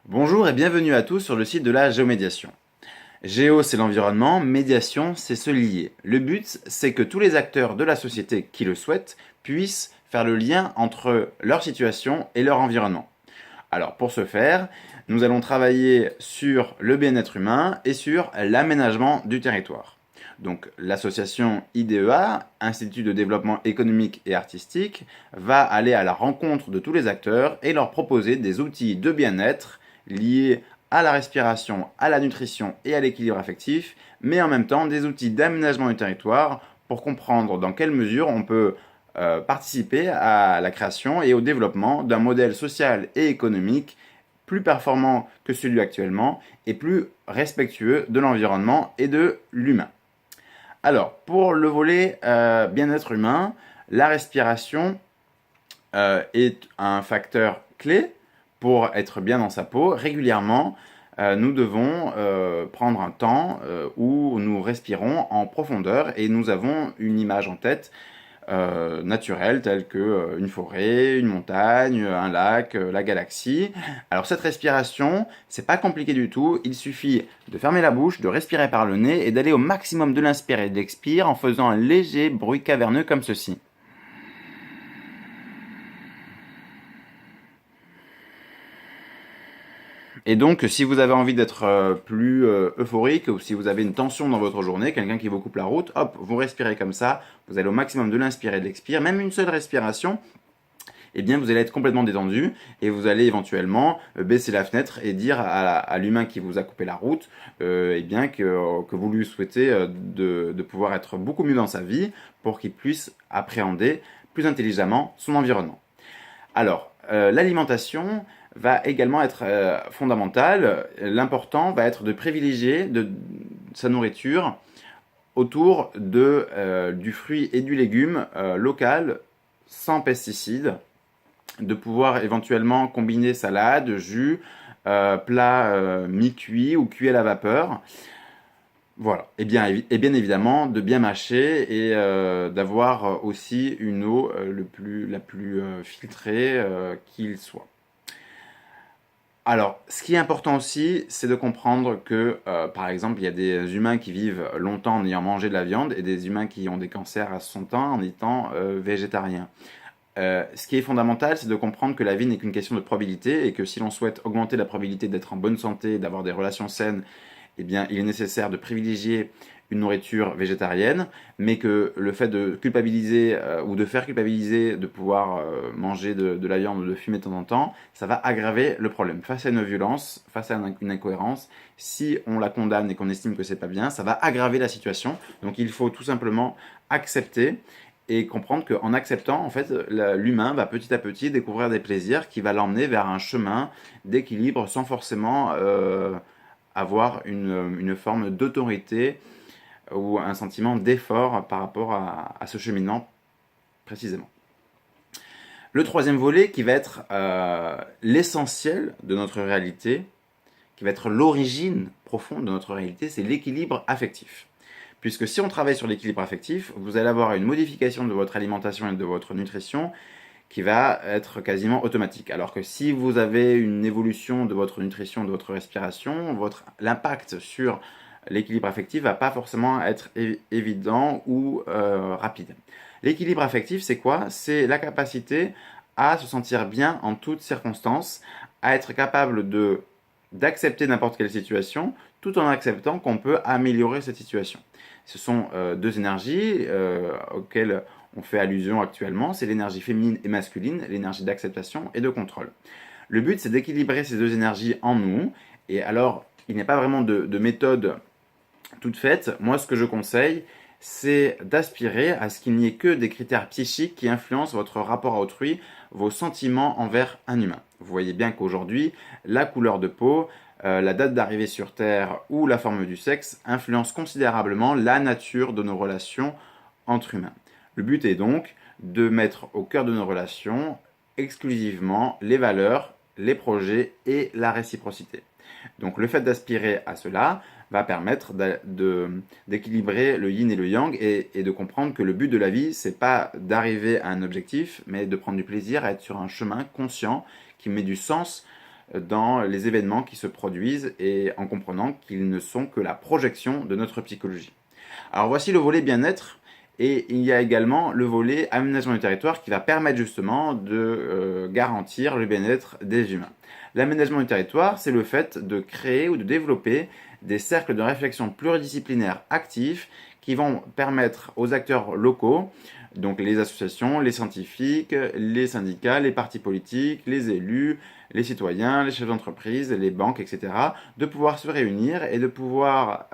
Bonjour et bienvenue à tous sur le site de la géomédiation. Géo, c'est l'environnement, médiation, c'est se lier. Le but, c'est que tous les acteurs de la société qui le souhaitent puissent faire le lien entre leur situation et leur environnement. Alors pour ce faire, nous allons travailler sur le bien-être humain et sur l'aménagement du territoire. Donc l'association IDEA, Institut de développement économique et artistique, va aller à la rencontre de tous les acteurs et leur proposer des outils de bien-être liés à la respiration, à la nutrition et à l'équilibre affectif, mais en même temps des outils d'aménagement du territoire pour comprendre dans quelle mesure on peut participer à la création et au développement d'un modèle social et économique plus performant que celui actuellement et plus respectueux de l'environnement et de l'humain. Alors, pour le volet bien-être humain, la respiration est un facteur clé pour être bien dans sa peau. Régulièrement, nous devons prendre un temps où nous respirons en profondeur et nous avons une image en tête naturelles telles que une forêt, une montagne, un lac, la galaxie. Alors cette respiration, c'est pas compliqué du tout, il suffit de fermer la bouche, de respirer par le nez et d'aller au maximum de l'inspire et de l'expire en faisant un léger bruit caverneux comme ceci. Et donc, si vous avez envie d'être plus euphorique ou si vous avez une tension dans votre journée, quelqu'un qui vous coupe la route, hop, vous respirez comme ça, vous allez au maximum de l'inspire et de l'expire, même une seule respiration, eh bien vous allez être complètement détendu et vous allez éventuellement baisser la fenêtre et dire à l'humain qui vous a coupé la route eh bien que vous lui souhaitez de pouvoir être beaucoup mieux dans sa vie pour qu'il puisse appréhender plus intelligemment son environnement. Alors, l'alimentation va également être fondamentale. L'important va être de privilégier sa nourriture autour du fruit et du légume local, sans pesticides, de pouvoir éventuellement combiner salade, jus, plat mi-cuit ou cuit à la vapeur. Voilà. Et bien évidemment, de bien mâcher et d'avoir aussi une eau la plus filtrée qu'il soit. Alors, ce qui est important aussi, c'est de comprendre que, par exemple, il y a des humains qui vivent longtemps en ayant mangé de la viande et des humains qui ont des cancers à 60 ans en étant végétariens. Ce qui est fondamental, c'est de comprendre que la vie n'est qu'une question de probabilité et que si l'on souhaite augmenter la probabilité d'être en bonne santé, d'avoir des relations saines, eh bien, il est nécessaire de privilégier une nourriture végétarienne, mais que le fait de culpabiliser ou de faire culpabiliser de pouvoir manger de la viande ou de fumer de temps en temps, ça va aggraver le problème. Face à une violence, face à une incohérence, si on la condamne et qu'on estime que c'est pas bien, ça va aggraver la situation. Donc il faut tout simplement accepter et comprendre qu'en acceptant, en fait, l'humain va petit à petit découvrir des plaisirs qui va l'emmener vers un chemin d'équilibre sans forcément avoir une forme d'autorité ou un sentiment d'effort par rapport à ce cheminement précisément. Le troisième volet qui va être l'essentiel de notre réalité, qui va être l'origine profonde de notre réalité, c'est l'équilibre affectif. Puisque si on travaille sur l'équilibre affectif, vous allez avoir une modification de votre alimentation et de votre nutrition qui va être quasiment automatique. Alors que si vous avez une évolution de votre nutrition, de votre respiration, l'impact sur l'équilibre affectif va pas forcément être évident ou rapide. L'équilibre affectif, c'est quoi? C'est la capacité à se sentir bien en toutes circonstances, à être capable d'accepter n'importe quelle situation, tout en acceptant qu'on peut améliorer cette situation. Ce sont deux énergies auxquelles on fait allusion actuellement, c'est l'énergie féminine et masculine, l'énergie d'acceptation et de contrôle. Le but, c'est d'équilibrer ces deux énergies en nous, et alors, il n'y a pas vraiment de méthode toute faite. Moi, ce que je conseille, c'est d'aspirer à ce qu'il n'y ait que des critères psychiques qui influencent votre rapport à autrui, vos sentiments envers un humain. Vous voyez bien qu'aujourd'hui, la couleur de peau, la date d'arrivée sur Terre ou la forme du sexe influencent considérablement la nature de nos relations entre humains. Le but est donc de mettre au cœur de nos relations exclusivement les valeurs, les projets et la réciprocité. Donc le fait d'aspirer à cela va permettre d'équilibrer le yin et le yang et de comprendre que le but de la vie, c'est pas d'arriver à un objectif, mais de prendre du plaisir à être sur un chemin conscient qui met du sens dans les événements qui se produisent et en comprenant qu'ils ne sont que la projection de notre psychologie. Alors voici le volet bien-être. Et il y a également le volet aménagement du territoire qui va permettre justement de garantir le bien-être des humains. L'aménagement du territoire, c'est le fait de créer ou de développer des cercles de réflexion pluridisciplinaires actifs qui vont permettre aux acteurs locaux, donc les associations, les scientifiques, les syndicats, les partis politiques, les élus, les citoyens, les chefs d'entreprise, les banques, etc., de pouvoir se réunir et de pouvoir,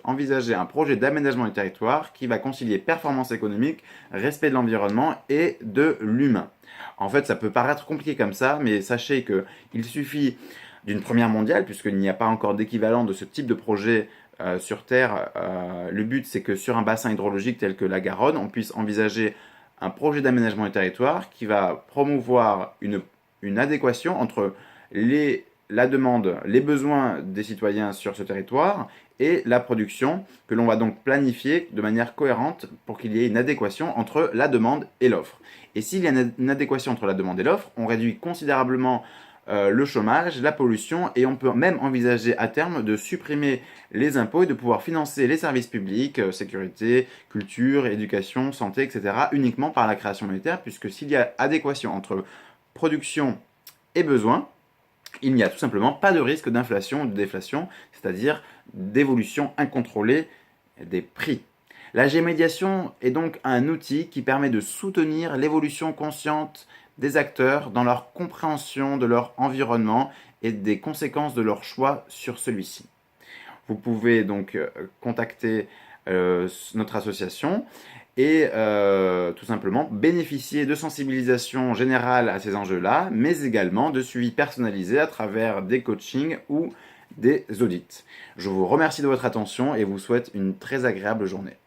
envisager un projet d'aménagement du territoire qui va concilier performance économique, respect de l'environnement et de l'humain. En fait, ça peut paraître compliqué comme ça, mais sachez qu'il suffit d'une première mondiale, puisqu'il n'y a pas encore d'équivalent de ce type de projet sur Terre. Le but, c'est que sur un bassin hydrologique tel que la Garonne, on puisse envisager un projet d'aménagement du territoire qui va promouvoir une adéquation entre la demande, les besoins des citoyens sur ce territoire et la production que l'on va donc planifier de manière cohérente pour qu'il y ait une adéquation entre la demande et l'offre. Et s'il y a une adéquation entre la demande et l'offre, on réduit considérablement le chômage, la pollution, et on peut même envisager à terme de supprimer les impôts et de pouvoir financer les services publics, sécurité, culture, éducation, santé, etc., uniquement par la création monétaire, puisque s'il y a adéquation entre production et besoin, il n'y a tout simplement pas de risque d'inflation ou de déflation, c'est-à-dire d'évolution incontrôlée des prix. La G-médiation est donc un outil qui permet de soutenir l'évolution consciente des acteurs dans leur compréhension de leur environnement et des conséquences de leur choix sur celui-ci. Vous pouvez donc contacter notre association et tout simplement bénéficier de sensibilisation générale à ces enjeux-là, mais également de suivi personnalisé à travers des coachings ou des audits. Je vous remercie de votre attention et vous souhaite une très agréable journée.